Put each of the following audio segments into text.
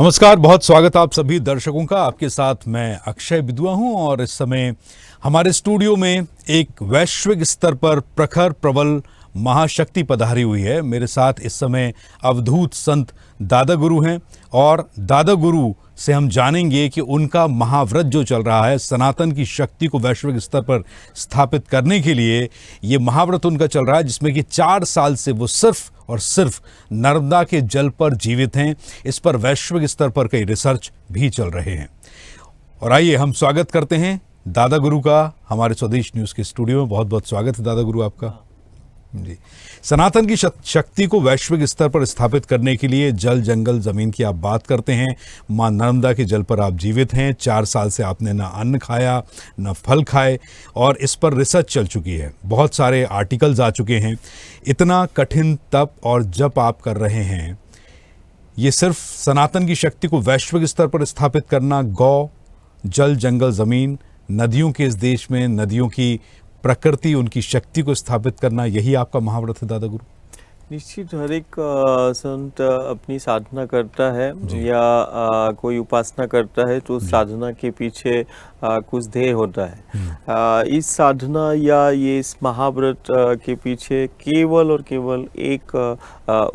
नमस्कार, बहुत स्वागत आप सभी दर्शकों का। आपके साथ मैं अक्षय विदुआ हूं और इस समय हमारे स्टूडियो में एक वैश्विक स्तर पर प्रखर प्रबल महाशक्ति पधारी हुई है। मेरे साथ इस समय अवधूत संत दादा गुरु हैं और दादा गुरु से हम जानेंगे कि उनका महाव्रत जो चल रहा है सनातन की शक्ति को वैश्विक स्तर पर स्थापित करने के लिए, ये महाव्रत उनका चल रहा है जिसमें कि 4 साल से वो सिर्फ और सिर्फ नर्मदा के जल पर जीवित हैं। इस पर वैश्विक स्तर पर कई रिसर्च भी चल रहे हैं। और आइए हम स्वागत करते हैं दादा गुरु का हमारे स्वदेश न्यूज़ के स्टूडियो में। बहुत बहुत स्वागत है दादा गुरु आपका जी। सनातन की शक्ति को वैश्विक स्तर पर स्थापित करने के लिए जल जंगल जमीन की आप बात करते हैं। मां नर्मदा के जल पर आप जीवित हैं। 4 साल से आपने ना अन्न खाया ना फल खाए और इस पर रिसर्च चल चुकी है। बहुत सारे आर्टिकल्स आ चुके हैं। इतना कठिन तप और जप आप कर रहे हैं, ये सिर्फ सनातन की शक्ति को वैश्विक स्तर पर स्थापित करना, गौ जल जंगल जमीन नदियों के इस देश में नदियों की प्रकृति उनकी शक्ति को स्थापित करना, यही आपका महाव्रत है दादा गुरु? निश्चित हर एक संत अपनी साधना करता है या कोई उपासना करता है तो साधना के पीछे कुछ ध्येय होता है। इस साधना या ये इस महाव्रत के पीछे केवल और केवल एक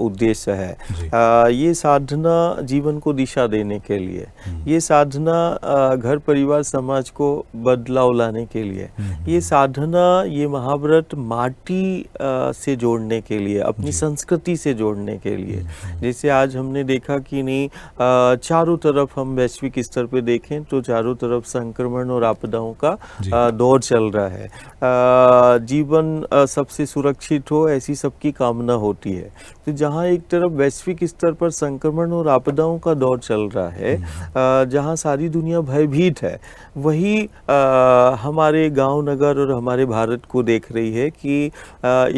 उद्देश्य है। ये साधना जीवन को दिशा देने के लिए, ये साधना घर परिवार समाज को बदलाव लाने के लिए, ये साधना ये महाव्रत माटी से जोड़ने के लिए, अपनी संस्कृति से जोड़ने के लिए। जैसे आज हमने देखा कि नहीं, चारों तरफ हम वैश्विक स्तर पे देखें तो चारों तरफ संक्रमण और आपदाओं का दौर चल रहा है। जीवन सबसे सुरक्षित हो ऐसी सबकी कामना होती है। तो जहाँ एक तरफ वैश्विक स्तर पर संक्रमण और आपदाओं का दौर चल रहा है, जहाँ सारी दुनिया भयभीत है, वही हमारे गांव नगर और हमारे भारत को देख रही है कि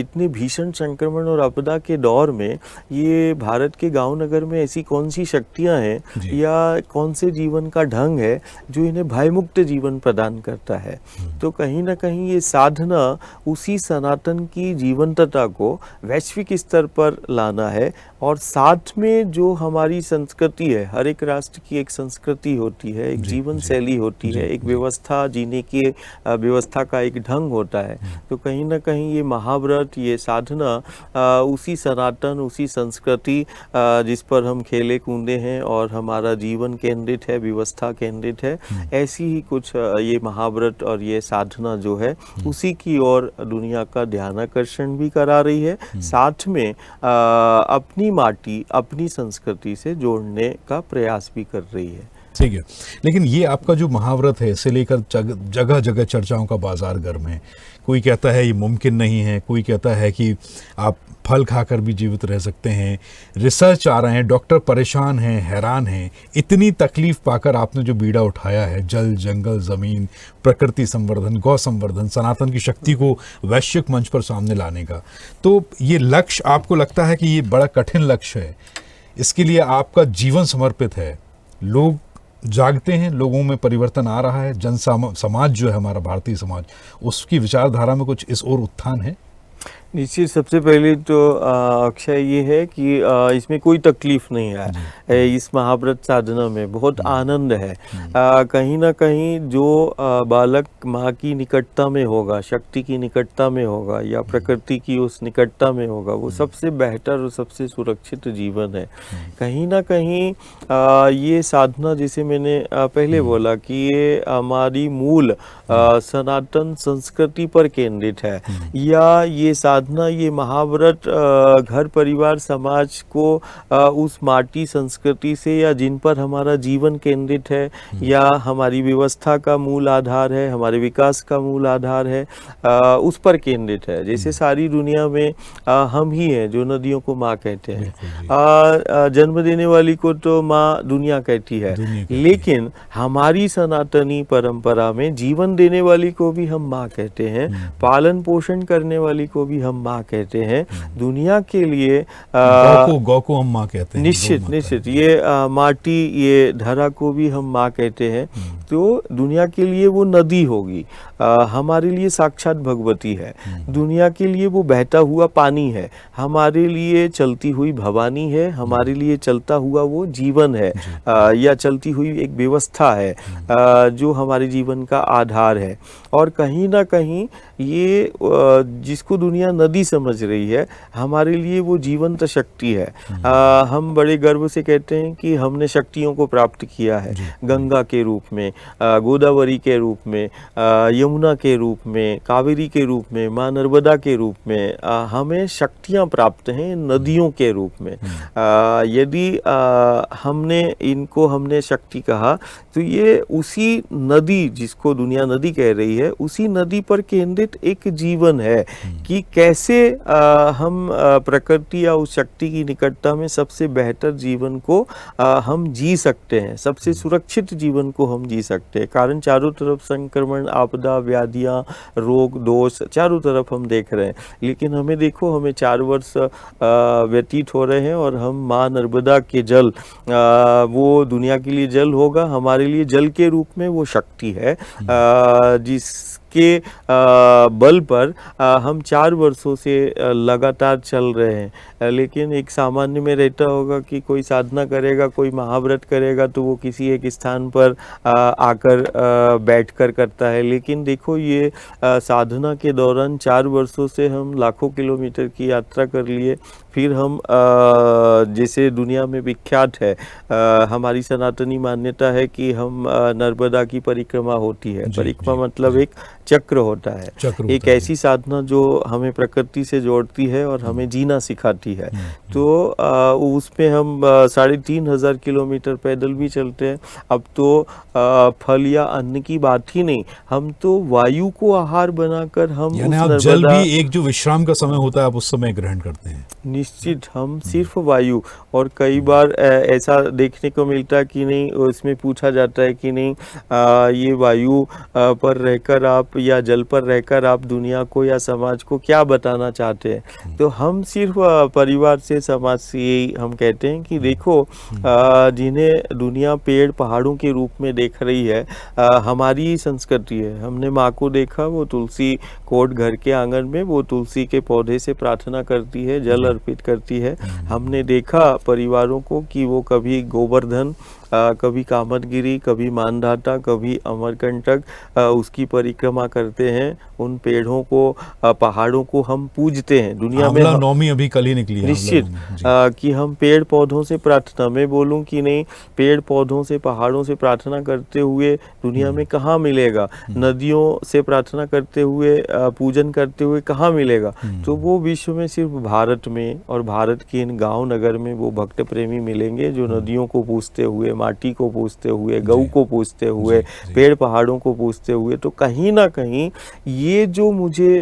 इतने भीषण संक्रमण और आपदा के दौर में ये भारत के गांव नगर में ऐसी कौन सी शक्तियां हैं या कौन से जीवन का ढंग है जो इन्हें भयमुक्त जीवन प्रदान करता है। तो कहीं ना कहीं ये साधना उसी सनातन की जीवंतता को वैश्विक स्तर पर लाना है। और साथ में जो हमारी संस्कृति है, हर एक राष्ट्र की एक संस्कृति होती है, एक जीवन शैली होती है, एक व्यवस्था जीने की व्यवस्था का एक ढंग होता है। तो कहीं ना कहीं ये महाव्रत, ये साधना उसी सनातन, उसी संस्कृति जिस पर हम खेले कूदे हैं और हमारा जीवन केंद्रित है, व्यवस्था केंद्रित है, ऐसी ही कुछ ये महाव्रत और ये साधना जो है उसी की ओर दुनिया का ध्यानाकर्षण भी करा रही है। साथ में अपनी माटी, अपनी संस्कृति से जोड़ने का प्रयास भी कर रही है। ठीक है, लेकिन ये आपका जो महाव्रत है इसे लेकर जगह जगह चर्चाओं का बाजार गर्म है। कोई कहता है ये मुमकिन नहीं है, कोई कहता है कि आप फल खाकर भी जीवित रह सकते हैं। रिसर्च आ रहे हैं, डॉक्टर परेशान हैं, हैरान हैं। इतनी तकलीफ पाकर आपने जो बीड़ा उठाया है, जल जंगल जमीन प्रकृति संवर्धन, गौ संवर्धन, सनातन की शक्ति को वैश्विक मंच पर सामने लाने का, तो ये लक्ष्य आपको लगता है कि ये बड़ा कठिन लक्ष्य है? इसके लिए आपका जीवन समर्पित है। लोग जागते हैं, लोगों में परिवर्तन आ रहा है। समाज जो है हमारा भारतीय समाज, उसकी विचारधारा में कुछ इस ओर उत्थान है? निश्चित, सबसे पहले तो अक्षय ये है कि इसमें कोई तकलीफ नहीं है। इस महाव्रत साधना में बहुत आनंद है। कहीं ना कहीं जो बालक माँ की निकटता में होगा, शक्ति की निकटता में होगा या प्रकृति की उस निकटता में होगा, वो सबसे बेहतर और सबसे सुरक्षित जीवन है। कहीं ना कहीं ये साधना, जैसे मैंने पहले बोला कि ये हमारी मूल सनातन संस्कृति पर केंद्रित है, या ये साधना, ये महाव्रत घर परिवार समाज को उस माटी संस्कृति से या जिन पर हमारा जीवन केंद्रित है या हमारी व्यवस्था का मूल आधार है, हमारे विकास का मूल आधार है, उस पर केंद्रित है। जैसे सारी दुनिया में हम ही हैं जो नदियों को माँ कहते हैं। जन्म देने वाली को तो माँ दुनिया कहती है, लेकिन हमारी सनातनी परंपरा में जीवन देने वाली को भी हम माँ कहते हैं, पालन पोषण करने वाली को भी हम माँ कहते हैं। दुनिया के लिए गौ को हम माँ कहते हैं। निश्चित, ये माटी, ये धरा को भी हम माँ कहते हैं। तो दुनिया के लिए वो नदी होगी, हमारे लिए साक्षात भगवती है। दुनिया के लिए वो बहता हुआ पानी है, हमारे लिए चलती हुई भवानी है, हमारे लिए चलता हुआ वो जीवन है, या चलती हुई एक व्यवस्था है जो हमारे जीवन का आधार है। और कहीं ना कहीं ये जिसको दुनिया नदी समझ रही है, हमारे लिए वो जीवंत शक्ति है। हम बड़े गर्व से कहते हैं कि हमने शक्तियों को प्राप्त किया है, गंगा के रूप में, गोदावरी के रूप में, यमुना के रूप में, कावेरी के रूप में, माँ नर्मदा के रूप में हमें शक्तियाँ प्राप्त हैं नदियों के रूप में। यदि हमने शक्ति कहा तो ये उसी नदी, जिसको दुनिया नदी कह रही है, उसी नदी पर केंद्रित एक जीवन है कि कैसे हम प्रकृति या उस शक्ति की निकटता में सबसे बेहतर जीवन को हम जी सकते हैं, सबसे सुरक्षित जीवन को हम जी सकते हैं। कारण चारों तरफ संक्रमण, आपदा, व्याधियां, रोग, दोष चारों तरफ हम देख रहे हैं, लेकिन हमें देखो, हमें 4 वर्ष व्यतीत हो रहे हैं और हम माँ नर्मदा के जल, वो दुनिया के लिए जल होगा, हमारे लिए जल के रूप में वो शक्ति है जिसके बल पर हम 4 वर्षों से लगातार चल रहे हैं। लेकिन एक सामान्य में रहता होगा कि कोई साधना करेगा, कोई महाव्रत करेगा तो वो किसी एक स्थान पर आकर बैठकर करता है। लेकिन देखो, ये साधना के दौरान 4 वर्षों से हम लाखों किलोमीटर की यात्रा कर लिए। फिर हम जैसे दुनिया में विख्यात है, हमारी सनातनी मान्यता है कि हम नर्मदा की परिक्रमा होती है। परिक्रमा मतलब एक चक्र होता है, एक ऐसी साधना जो हमें प्रकृति से जोड़ती है और हमें जीना सिखाती है। तो उसमें हम 3500 किलोमीटर पैदल भी चलते हैं। अब तो फल या अन्न की बात ही नहीं, हम तो वायु को आहार बनाकर हम यानी आप जल भी एक जो विश्राम का समय होता है, आप उस समय ग्रहण करते हैं। निश्चित, हम सिर्फ वायु। और कई बार ऐसा देखने को मिलता है कि नहीं, उसमें पूछा जाता है कि नहीं, ये वायु पर रहकर आप या जल पर रहकर आप दुनिया को या समाज को क्या बताना चाहते हैं। तो हम सिर्फ परिवार से, समाज से यही हम कहते हैं कि देखो, जिन्हें दुनिया पेड़ पहाड़ों के रूप में देख रही है, हमारी संस्कृति है। हमने माँ को देखा, वो तुलसी कोट घर के आंगन में वो तुलसी के पौधे से प्रार्थना करती है, जल अर्पित करती है। हमने देखा परिवारों को कि वो कभी गोवर्धन, कभी कामदगिरी, कभी मानधाता, कभी अमरकंटक उसकी परिक्रमा करते हैं। उन पेड़ों को, पहाड़ों को हम पूजते हैं। दुनिया में नौमी अभी कल ही निकली है। निश्चित कि हम पेड़ पौधों से प्रार्थना, मैं बोलूं कि नहीं, पेड़ पौधों से, पहाड़ों से प्रार्थना करते हुए दुनिया में कहाँ मिलेगा? नदियों से प्रार्थना करते हुए, पूजन करते हुए कहाँ मिलेगा? तो वो विश्व में सिर्फ भारत में और भारत के इन गांव नगर में वो भक्त प्रेमी मिलेंगे जो नदियों को पूजते हुए, माटी को पूजते हुए, गऊ को पूजते हुए, पेड़ पहाड़ों को पूजते हुए। तो कहीं ना कहीं ये जो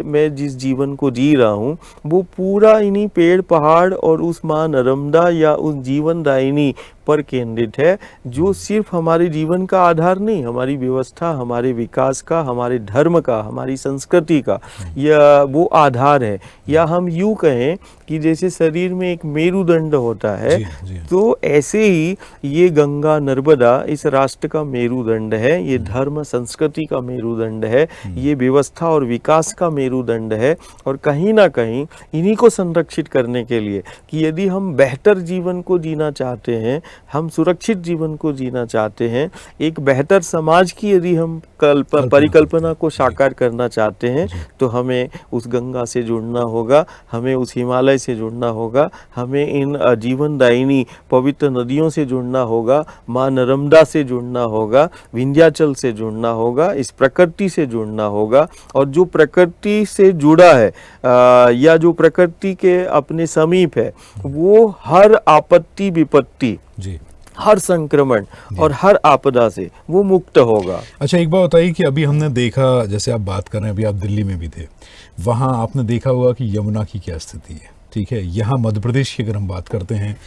मैं जिस जीवन को जी रहा हूँ, वो पूरा इन्हीं पेड़ पहाड़ और उस माँ नर्मदा या उस जीवन दायिनी पर केंद्रित है, जो सिर्फ हमारे जीवन का आधार नहीं, हमारी व्यवस्था, हमारे विकास का, हमारे धर्म का, हमारी संस्कृति का या वो आधार है। या हम यूं कहें कि जैसे शरीर में एक मेरुदंड होता है, तो ऐसे ही ये गंगा नर्मदा इस राष्ट्र का मेरुदंड है, ये धर्म संस्कृति का मेरुदंड है, ये व्यवस्था और विकास का मेरुदंड है। और कहीं ना कहीं इन्हीं को संरक्षित करने के लिए कि यदि हम बेहतर जीवन को जीना चाहते हैं, हम सुरक्षित जीवन को जीना चाहते हैं, एक बेहतर समाज की यदि हम परिकल्पना को साकार करना चाहते हैं, तो हमें उस गंगा से जुड़ना होगा, हमें उस हिमालय से जुड़ना होगा, हमें इन जीवनदायिनी पवित्र नदियों से जुड़ना होगा, माँ नर्मदा से जुड़ना होगा, विंध्याचल से जुड़ना होगा, इस प्रकृति से जुड़ना होगा। और जो प्रकृति से जुड़ा है या जो प्रकृति के अपने समीप है, वो हर आपत्ति विपत्ति, हर संक्रमण और हर आपदा से वो मुक्त होगा। अच्छा, एक बात बताइए कि अभी हमने देखा, जैसे आप बात कर रहे हैं, अभी आप दिल्ली में भी थे, वहाँ आपने देखा होगा कि यमुना की क्या स्थिति है। ठीक है, यहाँ मध्य प्रदेश की अगर हम बात करते हैं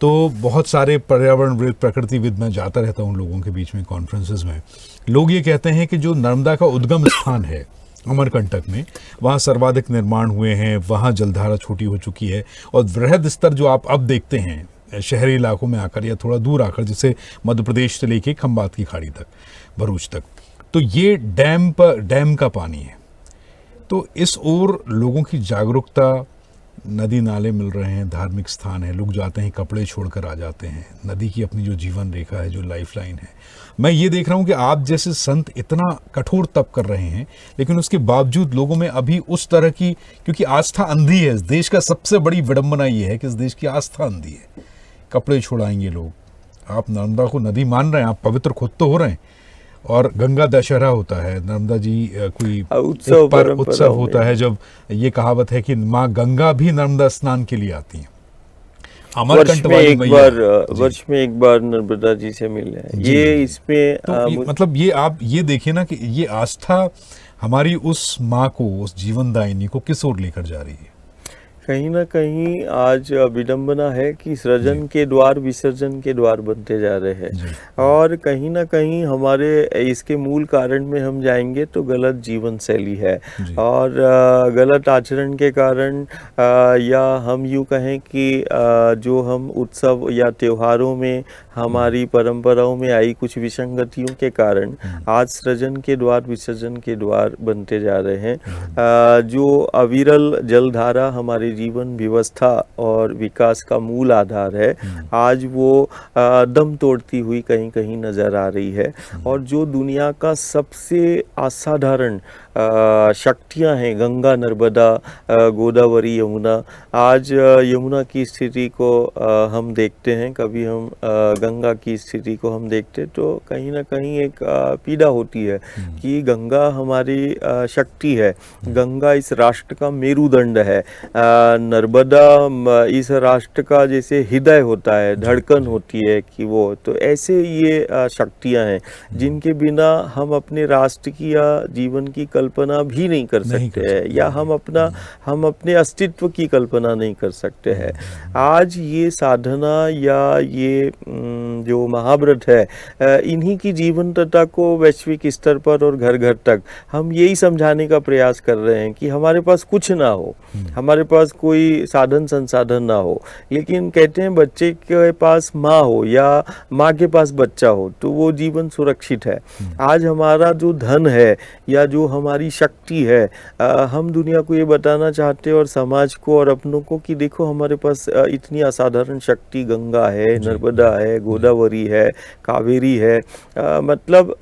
तो बहुत सारे पर्यावरणविद, प्रकृतिविद, मैं जाता रहता हूँ लोगों के बीच में, कॉन्फ्रेंसेस में, लोग ये कहते हैं कि जो नर्मदा का उद्गम स्थान है अमरकंटक में, वहाँ सर्वाधिक निर्माण हुए हैं, वहाँ जलधारा छोटी हो चुकी है और वृहद स्तर जो आप अब देखते हैं शहरी इलाकों में आकर या थोड़ा दूर आकर, जैसे मध्य प्रदेश से लेके खंबात की खाड़ी तक, भरूच तक, तो ये डैम का पानी है। तो इस ओर लोगों की जागरूकता, नदी नाले मिल रहे हैं, धार्मिक स्थान है, लोग जाते हैं कपड़े छोड़कर आ जाते हैं, नदी की अपनी जो जीवन रेखा है, जो लाइफलाइन है। मैं ये देख रहा हूँ कि आप जैसे संत इतना कठोर तप कर रहे हैं, लेकिन उसके बावजूद लोगों में अभी उस तरह की, क्योंकि आस्था अंधी है। इस देश का सबसे बड़ी विडंबना ये है कि इस देश की आस्था अंधी है। कपड़े छुड़ाएंगे लोग। आप नर्मदा को नदी मान रहे हैं, आप पवित्र खुद तो हो रहे हैं, और गंगा दशहरा होता है, नर्मदा जी कोई उत्सव होता है, जब ये कहावत है कि माँ गंगा भी नर्मदा स्नान के लिए आती हैं। वर्ष में एक बार नर्मदा जी से मिलने हैं। ये इसमें तो मतलब ये आप ये देखिए ना कि ये आस्था हमारी उस माँ को, उस जीवनदायिनी को किस ओर लेकर जा रही है। कहीं ना कहीं आज विडंबना है कि सृजन के द्वार विसर्जन के द्वार बनते जा रहे हैं, और कहीं ना कहीं हमारे इसके मूल कारण में हम जाएंगे तो गलत जीवन शैली है, और गलत आचरण के कारण, या हम यूँ कहें कि जो हम उत्सव या त्योहारों में हमारी परंपराओं में आई कुछ विसंगतियों के कारण आज सृजन के द्वार विसर्जन के द्वार बनते जा रहे हैं। जो अविरल जलधारा हमारे जीवन व्यवस्था और विकास का मूल आधार है, आज वो दम तोड़ती हुई कहीं कहीं नजर आ रही है। और जो दुनिया का सबसे असाधारण शक्तियां हैं, गंगा, नर्मदा, गोदावरी, यमुना, आज यमुना की स्थिति को हम देखते हैं, कभी हम गंगा की स्थिति को हम देखते, तो कहीं ना कहीं एक पीड़ा होती है कि गंगा हमारी शक्ति है, गंगा इस राष्ट्र का मेरुदंड है, नर्मदा इस राष्ट्र का जैसे हृदय होता है, धड़कन होती है कि वो, तो ऐसे ये शक्तियां हैं जिनके बिना हम अपने राष्ट्र की या जीवन की कल्पना भी नहीं कर सकते हैं, या हम अपने अस्तित्व की कल्पना नहीं कर सकते हैं। आज ये साधना या ये जो महाव्रत है, इन्हीं की जीवंतता को वैश्विक स्तर पर और घर घर तक हम यही समझाने का प्रयास कर रहे हैं कि हमारे पास कुछ ना हो, हमारे पास कोई साधन संसाधन ना हो, लेकिन कहते हैं बच्चे के पास माँ हो या माँ के पास बच्चा हो तो वो जीवन सुरक्षित है। आज हमारा जो धन है या जो हमारी शक्ति है, हम दुनिया को ये बताना चाहते हैं और समाज को और अपनों को कि देखो हमारे पास इतनी असाधारण शक्ति गंगा है, नर्मदा है, गोदावरी है, कावेरी है, मतलब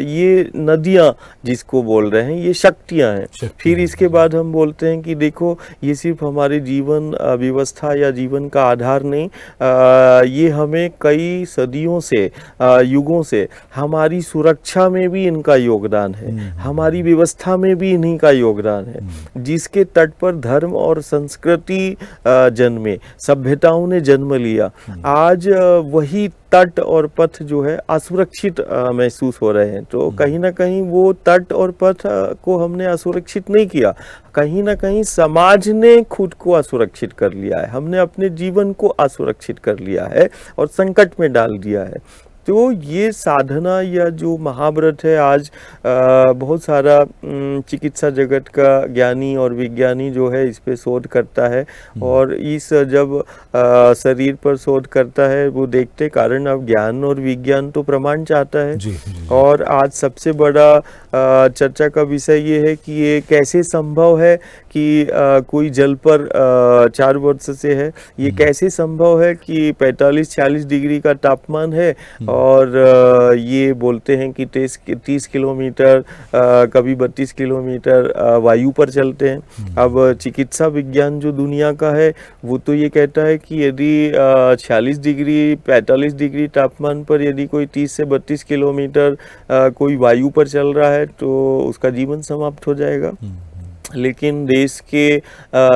ये नदियाँ जिसको बोल रहे हैं ये शक्तियाँ हैं। फिर इसके बाद हम बोलते हैं कि देखो ये सिर्फ हमारे जीवन व्यवस्था या जीवन का आधार नहीं, ये हमें कई सदियों से, युगों से हमारी सुरक्षा में भी इनका योगदान है, हमारी व्यवस्था में भी इन्हीं का योगदान है। जिसके तट पर धर्म और संस्कृति जन्मे, सभ्यताओं ने जन्म लिया, आज वही तट और पथ जो है असुरक्षित महसूस हो रहे हैं। तो कहीं ना कहीं वो तट और पथ को हमने असुरक्षित नहीं किया, कहीं ना कहीं समाज ने खुद को असुरक्षित कर लिया है, हमने अपने जीवन को असुरक्षित कर लिया है और संकट में डाल दिया है। तो ये साधना या जो महाव्रत है, आज बहुत सारा चिकित्सा जगत का ज्ञानी और विज्ञानी जो है इस पे शोध करता है, और इस जब शरीर पर शोध करता है वो देखते, कारण अब ज्ञान और विज्ञान तो प्रमाण चाहता है। और आज सबसे बड़ा चर्चा का विषय ये है कि ये कैसे संभव है कि कोई जल पर 4 वर्ष से है, ये कैसे संभव है कि 45-46 डिग्री का तापमान है और ये बोलते हैं कि 30 किलोमीटर, कभी 32 किलोमीटर वायु पर चलते हैं। अब चिकित्सा विज्ञान जो दुनिया का है वो तो ये कहता है कि यदि 46 डिग्री 45 डिग्री तापमान पर यदि कोई 30 से 32 किलोमीटर कोई वायु पर चल रहा है तो उसका जीवन समाप्त हो जाएगा। लेकिन देश के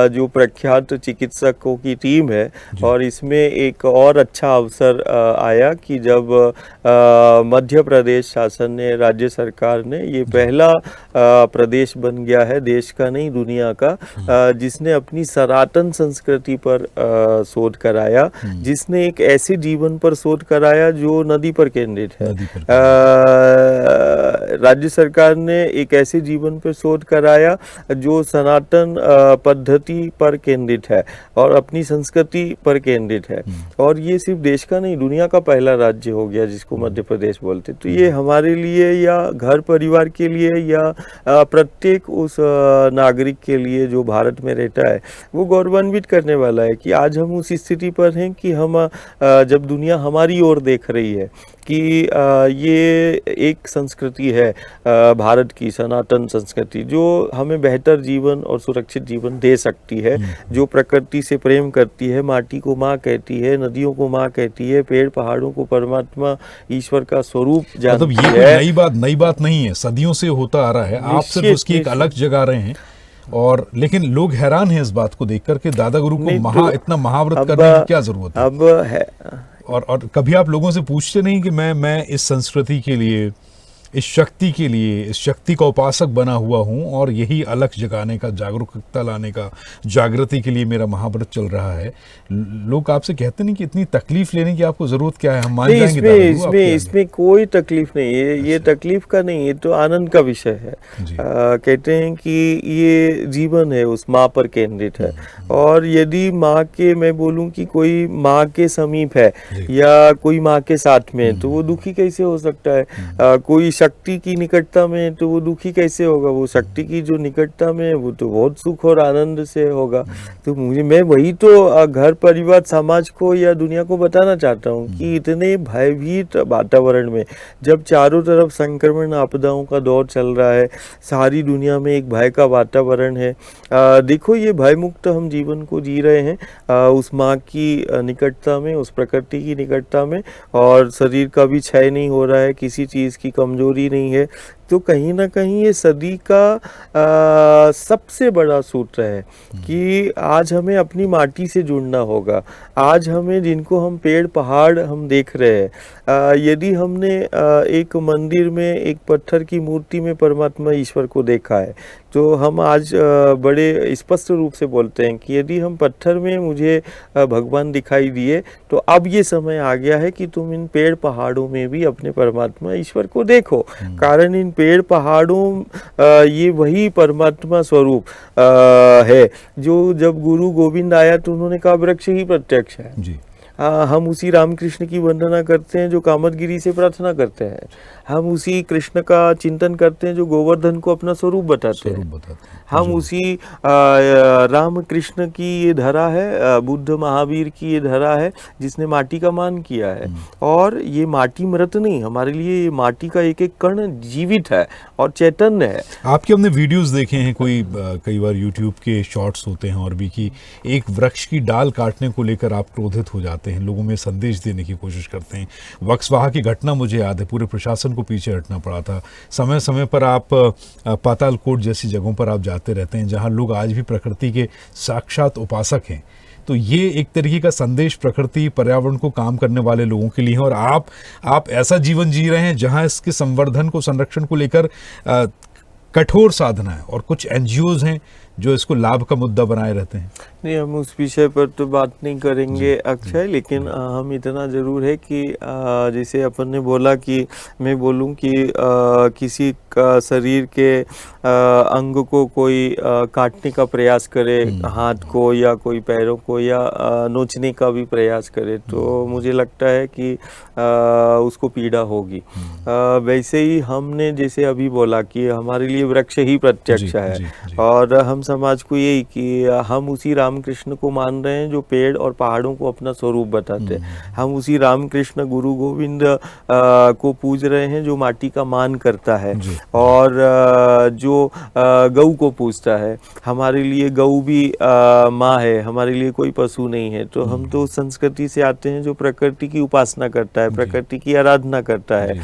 जो प्रख्यात चिकित्सकों की टीम है, और इसमें एक और अच्छा अवसर आया कि जब मध्य प्रदेश शासन ने, राज्य सरकार ने, ये पहला प्रदेश बन गया है, देश का नहीं दुनिया का, जिसने अपनी सनातन संस्कृति पर शोध कराया, जिसने एक ऐसे जीवन पर शोध कराया जो नदी पर केंद्रित है। राज्य सरकार ने एक ऐसे जीवन पर शोध कराया जो सनातन पद्धति पर केंद्रित है और अपनी संस्कृति पर केंद्रित है, और ये सिर्फ देश का नहीं दुनिया का पहला राज्य हो गया जिसको मध्य प्रदेश बोलते। तो ये हमारे लिए या घर परिवार के लिए या प्रत्येक उस नागरिक के लिए जो भारत में रहता है वो गौरवान्वित करने वाला है कि आज हम उस स्थिति पर हैं कि हम जब दुनिया हमारी ओर देख रही है कि ये एक संस्कृति है भारत की सनातन संस्कृति जो हमें बेहतर जीवन और सुरक्षित जीवन दे सकती है, जो प्रकृति से प्रेम करती है, माटी को माँ कहती है, नदियों को माँ कहती है, पेड़ पहाड़ों को परमात्मा ईश्वर का स्वरूप जानती मतलब ये है। नई बात नहीं है, सदियों से होता आ रहा है, आप सिर्फ निश्चित, उसकी एक अलग जगह रहे हैं। और लेकिन लोग हैरान हैं इस बात को देखकर के दादा गुरु को नहीं तो इतना महाव्रत करने की क्या जरूरत है? अब है और कभी आप लोगों से पूछते नहीं कि मैं इस संस्कृति के लिए, इस शक्ति के लिए, इस शक्ति का उपासक बना हुआ हूँ और यही अलग जगाने का, जागरूकता लाने का, जागृति के लिए मेरा महाव्रत चल रहा है। लोग आपसे कहते नहीं कि इतनी तकलीफ लेने की आपको जरूरत क्या है, हम मान जाएंगे दादा गुरु आपके आगे। इसमें कोई तकलीफ नहीं है, ये तकलीफ का नहीं, ये तो आनंद का विषय है। कहते हैं कि ये जीवन है उस माँ पर केंद्रित है, और यदि माँ के, मैं बोलूँ कि कोई माँ के समीप है या कोई माँ के साथ में, तो वो दुखी कैसे हो सकता है? कोई शक्ति की निकटता में तो वो दुखी कैसे होगा? वो शक्ति की जो निकटता में है वो तो बहुत सुख और आनंद से होगा। तो मैं वही तो घर परिवार समाज को या दुनिया को बताना चाहता हूँ कि इतने भयभीत वातावरण में जब चारों तरफ संक्रमण आपदाओं का दौर चल रहा है, सारी दुनिया में एक भय का वातावरण है, देखो ये भय मुक्त हम जीवन को जी रहे हैं उस माँ की निकटता में, उस प्रकृति की निकटता में, और शरीर का भी क्षय नहीं हो रहा है, किसी चीज़ की कमजोरी नहीं है। तो कहीं ना कहीं ये सदी का सबसे बड़ा सूत्र है कि आज हमें अपनी माटी से जुड़ना होगा। आज हमें, जिनको हम पेड़ पहाड़ हम देख रहे हैं, यदि हमने एक मंदिर में एक पत्थर की मूर्ति में परमात्मा ईश्वर को देखा है, तो हम आज बड़े स्पष्ट रूप से बोलते हैं कि यदि हम पत्थर में मुझे भगवान दिखाई दिए, तो अब ये समय आ गया है कि तुम इन पेड़ पहाड़ों में भी अपने परमात्मा ईश्वर को देखो। कारण इन पेड़ पहाड़ों ये वही परमात्मा स्वरूप है जो जब गुरु गोविंद आया तो उन्होंने कहा वृक्ष ही प्रत्यक्ष है जी। हम उसी रामकृष्ण की वंदना करते हैं जो कामदगिरी से प्रार्थना करते हैं, हम उसी कृष्ण का चिंतन करते हैं जो गोवर्धन को अपना स्वरूप बताते हैं, हम उसी राम कृष्ण की ये धरा है, बुद्ध महावीर की ये धरा है जिसने माटी का मान किया है। और ये माटी मृत नहीं, हमारे लिए ये माटी का एक एक कण जीवित है और चैतन्य है। आपके हमने वीडियोस देखे हैं, कई बार यूट्यूब के शॉर्ट्स होते हैं और भी, कि एक वृक्ष की डाल काटने को लेकर आप क्रोधित हो जाते हैं, लोगों में संदेश देने की कोशिश करते हैं। वक्सवाहा की घटना मुझे याद है, पूरे प्रशासन को पीछे हटना पड़ा था। समय समय पर आप पातालकोट जैसी जगहों पर आप जाते रहते हैं जहां लोग आज भी प्रकृति के साक्षात उपासक हैं। तो ये एक तरीके का संदेश प्रकृति पर्यावरण को काम करने वाले लोगों के लिए है, और आप ऐसा जीवन जी रहे हैं जहां इसके संवर्धन को, संरक्षण को लेकर कठोर साधना है, और कुछ एनजीओज हैं जो इसको लाभ का मुद्दा बनाए रहते हैं। नहीं, हम उस विषय पर तो बात नहीं करेंगे अक्षय, लेकिन हम इतना ज़रूर है कि जैसे अपन ने बोला कि मैं बोलूं कि किसी का शरीर के अंग को कोई काटने का प्रयास करे, हाथ को या कोई पैरों को या नोचने का भी प्रयास करे, तो मुझे लगता है कि उसको पीड़ा होगी। वैसे ही हमने जैसे अभी बोला कि हमारे लिए वृक्ष ही प्रत्यक्ष है, और हम समाज को यही कि हम उसी रामकृष्ण को मान रहे हैं जो पेड़ और पहाड़ों को अपना स्वरूप बताते हैं। हम उसी रामकृष्ण गुरु गोविंद को पूज रहे हैं जो माटी का मान करता है और जो गऊ को पूजता है। हमारे लिए गऊ भी माँ है, हमारे लिए कोई पशु नहीं है। तो हम तो उस संस्कृति से आते हैं जो प्रकृति की उपासना करता है, प्रकृति की आराधना करता है।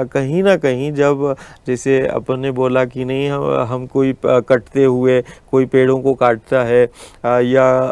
कहीं ना कहीं जब जैसे अपन ने बोला कि नहीं हम कोई कटते हुए कोई पेड़ों को काटता है या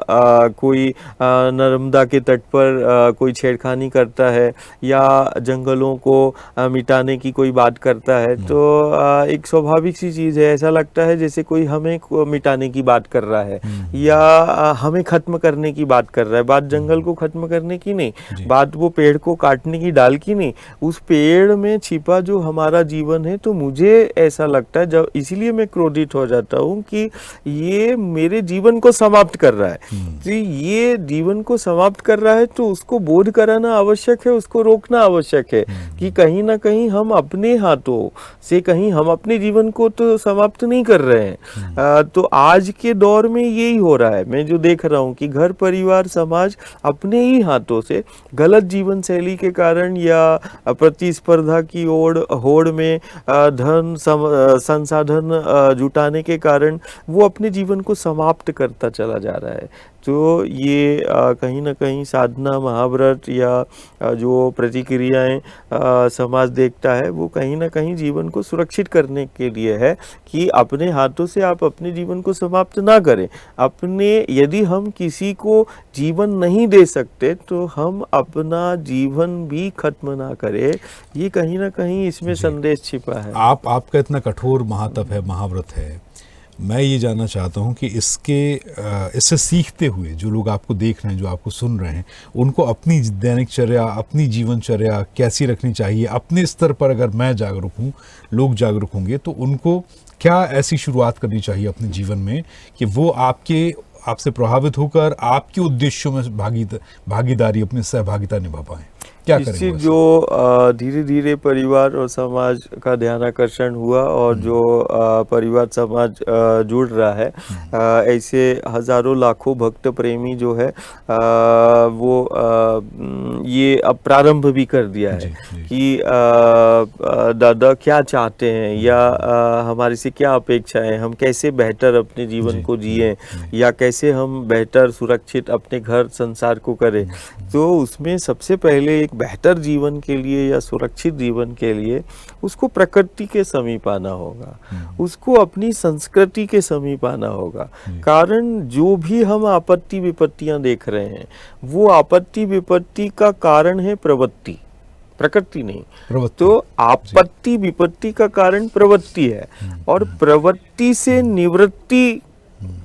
कोई नर्मदा के तट पर कोई छेड़खानी करता है या जंगलों को मिटाने की कोई बात करता है, तो एक स्वाभाविक सी चीज़ है, ऐसा लगता है जैसे कोई हमें मिटाने की बात कर रहा है या हमें खत्म करने की बात कर रहा है। बात जंगल को खत्म करने की नहीं, बात वो पेड़ को काटने की, डाल की नहीं, उस पेड़ में छिपा जो हमारा जीवन है। तो मुझे ऐसा लगता है, जब इसीलिए मैं क्रोधित हो जाता हूँ कि ये मेरे जीवन को समाप्त कर रहा है। तो ये जीवन को समाप्त कर रहा है तो उसको बोध कराना आवश्यक है, उसको रोकना आवश्यक है कि कहीं ना कहीं हम अपने हाथों से कहीं हम अपने जीवन को तो समाप्त नहीं कर रहे हैं। तो आज के दौर में यही हो रहा है, मैं जो देख रहा हूँ कि घर परिवार समाज अपने ही हाथों से गलत जीवन शैली के कारण या प्रतिस्पर्धा की होड़ में धन संसाधन जुटाने के कारण वो अपने जीवन को समाप्त करता चला जा रहा है। तो ये कहीं ना कहीं साधना, महाव्रत या जो प्रतिक्रियाएं समाज देखता है, वो कहीं ना कहीं जीवन को सुरक्षित करने के लिए है कि अपने हाथों से आप अपने जीवन को समाप्त ना करें। यदि हम किसी को जीवन नहीं दे सकते तो हम अपना जीवन भी खत्म ना करें। ये कहीं ना कहीं इसमें संदेश छिपा है। आपका इतना कठोर महातप है, महाव्रत है, मैं ये जानना चाहता हूँ कि इससे सीखते हुए जो लोग आपको देख रहे हैं, जो आपको सुन रहे हैं, उनको अपनी दैनिकचर्या, अपनी जीवनचर्या कैसी रखनी चाहिए? अपने स्तर पर अगर मैं जागरूक हूँ, लोग जागरूक होंगे, तो उनको क्या ऐसी शुरुआत करनी चाहिए अपने जीवन में कि वो आपसे प्रभावित होकर आपके उद्देश्यों में भागीदारी, अपनी सहभागिता निभा पाएं? क्या करें? इससे जो धीरे धीरे परिवार और समाज का ध्यान आकर्षण हुआ और जो परिवार समाज जुड़ रहा है, ऐसे हजारों लाखों भक्त प्रेमी जो है वो ये अब प्रारंभ भी कर दिया है कि दादा क्या चाहते हैं या हमारे से क्या अपेक्षा है, हम कैसे बेहतर अपने जीवन को जिए या कैसे हम बेहतर सुरक्षित अपने घर संसार को करें। तो उसमें सबसे पहले एक बेहतर जीवन के लिए या सुरक्षित जीवन के लिए उसको प्रकृति के समीप आना होगा, उसको अपनी संस्कृति के समीप आना होगा। कारण जो भी हम आपत्ति विपत्तियां देख रहे हैं, वो आपत्ति विपत्ति का कारण है प्रवृत्ति, प्रकृति नहीं। तो आपत्ति विपत्ति का कारण प्रवृत्ति है और प्रवृत्ति से निवृत्ति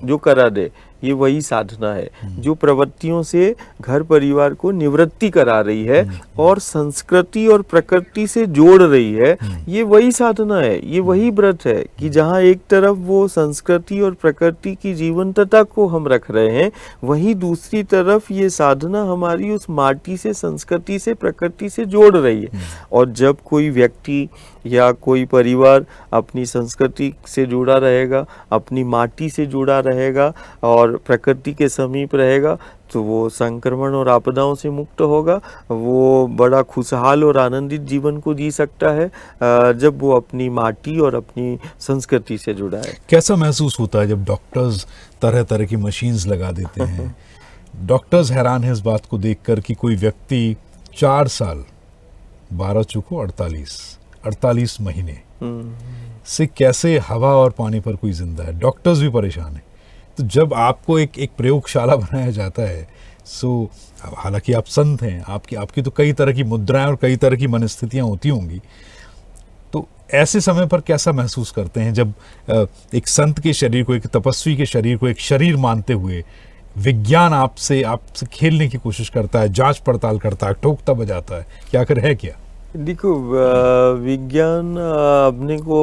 जो करा दे, ये वही साधना है जो प्रवृत्तियों से घर परिवार को निवृत्ति करा रही है और संस्कृति और प्रकृति से जोड़ रही है। ये वही साधना है, ये वही व्रत है कि जहाँ एक तरफ वो संस्कृति और प्रकृति की जीवंतता को हम रख रहे हैं, वहीं दूसरी तरफ ये साधना हमारी उस माटी से, संस्कृति से, प्रकृति से जोड़ रही है। और जब कोई व्यक्ति या कोई परिवार अपनी संस्कृति से जुड़ा रहेगा, अपनी माटी से जुड़ा रहेगा और प्रकृति के समीप रहेगा, तो वो संक्रमण और आपदाओं से मुक्त होगा, वो बड़ा खुशहाल और आनंदित जीवन को जी सकता है जब वो अपनी माटी और अपनी संस्कृति से जुड़ा है। कैसा महसूस होता है जब डॉक्टर्स तरह तरह की मशीन्स लगा देते हैं? डॉक्टर्स हैरान है इस बात को देखकर कि कोई व्यक्ति 4 साल 12 चुको 48 महीने से कैसे हवा और पानी पर कोई जिंदा है। डॉक्टर्स भी परेशान हैं। तो जब आपको एक प्रयोगशाला बनाया जाता है, सो हालांकि आप संत हैं, आपकी तो कई तरह की मुद्राएं और कई तरह की मनस्थितियां होती होंगी, तो ऐसे समय पर कैसा महसूस करते हैं जब एक संत के शरीर को, एक तपस्वी के शरीर को एक शरीर मानते हुए विज्ञान आपसे खेलने की कोशिश करता है, जांच पड़ताल करता है, ठोकता बजाता है? क्या आखिर है क्या? देखो, विज्ञान अपने को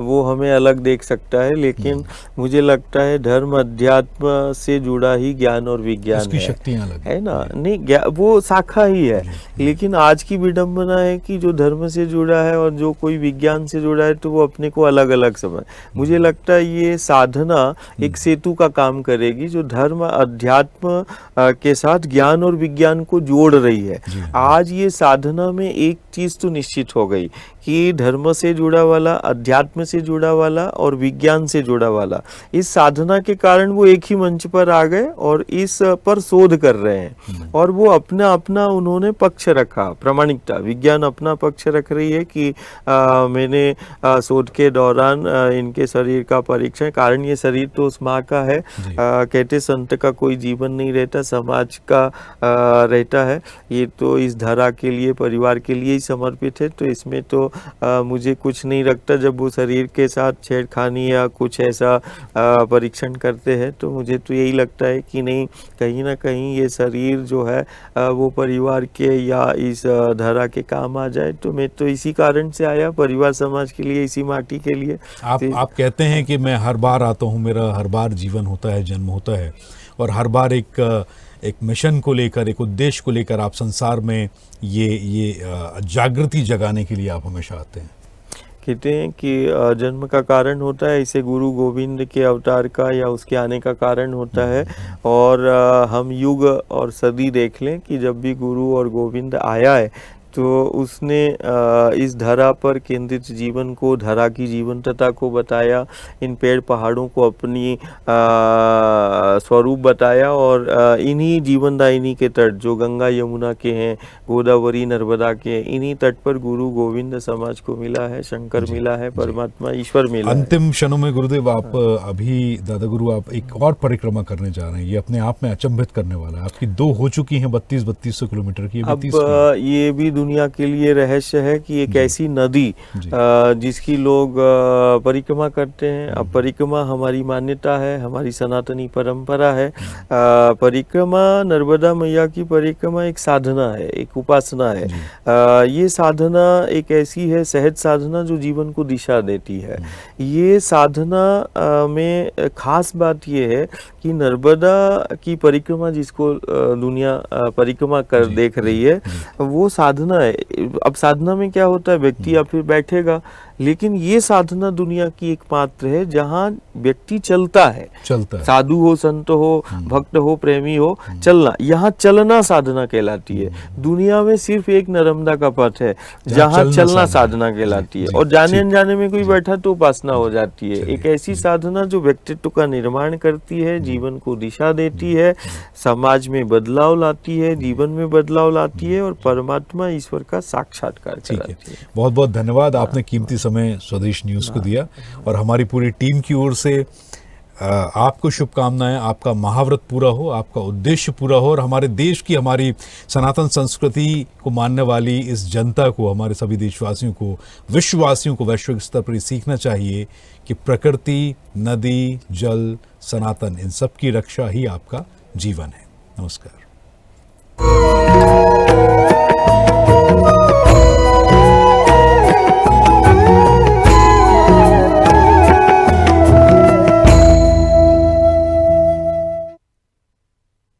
वो हमें अलग देख सकता है, लेकिन मुझे लगता है धर्म अध्यात्म से जुड़ा ही ज्ञान और विज्ञान उसकी है, शक्तियां अलग है ना? नहीं, वो शाखा ही है। लेकिन आज की विडंबना है कि जो धर्म से जुड़ा है और जो कोई विज्ञान से जुड़ा है, तो वो अपने को अलग अलग समझ। मुझे लगता है ये साधना एक सेतु का काम करेगी जो धर्म अध्यात्म के साथ ज्ञान और विज्ञान को जोड़ रही है। आज ये साधना में एक चीज तो निश्चित हो गई कि धर्म से जुड़ा वाला, अध्यात्म से जुड़ा वाला और विज्ञान से जुड़ा वाला, इस साधना के कारण वो एक ही मंच पर आ गए और इस पर शोध कर रहे हैं। और वो अपना अपना उन्होंने पक्ष रखा, प्रामाणिकता, विज्ञान अपना पक्ष रख रही है कि मैंने शोध के दौरान इनके शरीर का परीक्षण, कारण ये शरीर तो उस माँ का है, कहते संत का कोई जीवन नहीं रहता, समाज का रहता है, ये तो इस धरा के लिए, परिवार के लिए ही समर्पित है, तो इसमें तो मुझे कुछ नहीं रखता। जब वो शरीर के साथ छेड़खानी या कुछ ऐसा परीक्षण करते हैं तो मुझे तो यही लगता है कि नहीं, कहीं ना कहीं ये शरीर जो है वो परिवार के या इस धरा के काम आ जाए। तो मैं तो इसी कारण से आया, परिवार समाज के लिए, इसी माटी के लिए। आप कहते हैं कि मैं हर बार आता हूँ, मेरा हर बार जीवन होता है, जन्म होता है, और हर बार एक मिशन को लेकर, एक उद्देश्य को लेकर आप संसार में ये जागृति जगाने के लिए आप हमेशा आते हैं। कहते हैं कि जन्म का कारण होता है, इसे गुरु गोविंद के अवतार का या उसके आने का कारण होता है। और हम युग और सदी देख लें कि जब भी गुरु और गोविंद आया है तो उसने इस धरा पर केंद्रित जीवन को, धरा की जीवंतता को बताया, इन पेड़ पहाड़ों को अपनी स्वरूप बताया, और इन्हीं जीवनदायिनी के तट जो गंगा यमुना के हैं, गोदावरी नर्मदा के हैं, इन्हीं तट पर गुरु गोविंद समाज को मिला है, शंकर मिला है, परमात्मा ईश्वर मिला है। अंतिम क्षणों में गुरुदेव, आप अभी दादा गुरु आप एक और परिक्रमा करने जा रहे हैं, ये अपने आप में अचंभित करने वाला है। आपकी 2 हो चुकी हैं 3200 किलोमीटर की, अब ये भी दुनिया के लिए रहस्य है कि एक ऐसी नदी जिसकी लोग परिक्रमा करते हैं। अब परिक्रमा हमारी मान्यता है, हमारी सनातनी परंपरा है। परिक्रमा, नर्मदा मैया की परिक्रमा एक साधना है, एक उपासना है। ये साधना एक ऐसी है, सहज साधना, जो जीवन को दिशा देती है। ये साधना में खास बात ये है कि नर्मदा की परिक्रमा जिसको दुनिया परिक्रमा कर देख रही है, वो साधना है। अब साधना में क्या होता है, व्यक्ति या फिर बैठेगा, लेकिन ये साधना दुनिया की एकमात्र है जहाँ व्यक्ति चलता है, साधु हो, संत हो, भक्त हो, प्रेमी हो, चलना, यहाँ चलना साधना कहलाती है। दुनिया में सिर्फ एक नर्मदा का पथ है जहाँ चलना साधना कहलाती है, और जाने अनजाने में कोई बैठा तो उपासना हो जाती है। एक ऐसी साधना जो व्यक्तित्व का निर्माण करती है, जीवन को दिशा देती है, समाज में बदलाव लाती है, जीवन में बदलाव लाती है, और परमात्मा ईश्वर का साक्षात्कार कराती है। बहुत बहुत धन्यवाद, आपने कीमती समय स्वदेश न्यूज़ को दिया, और हमारी पूरी टीम की ओर से आपको शुभकामनाएं। आपका महाव्रत पूरा हो, आपका उद्देश्य पूरा हो, और हमारे देश की, हमारी सनातन संस्कृति को मानने वाली इस जनता को, हमारे सभी देशवासियों को, विश्ववासियों को वैश्विक स्तर पर सीखना चाहिए कि प्रकृति, नदी, जल, सनातन, इन सब की रक्षा ही आपका जीवन है। नमस्कार।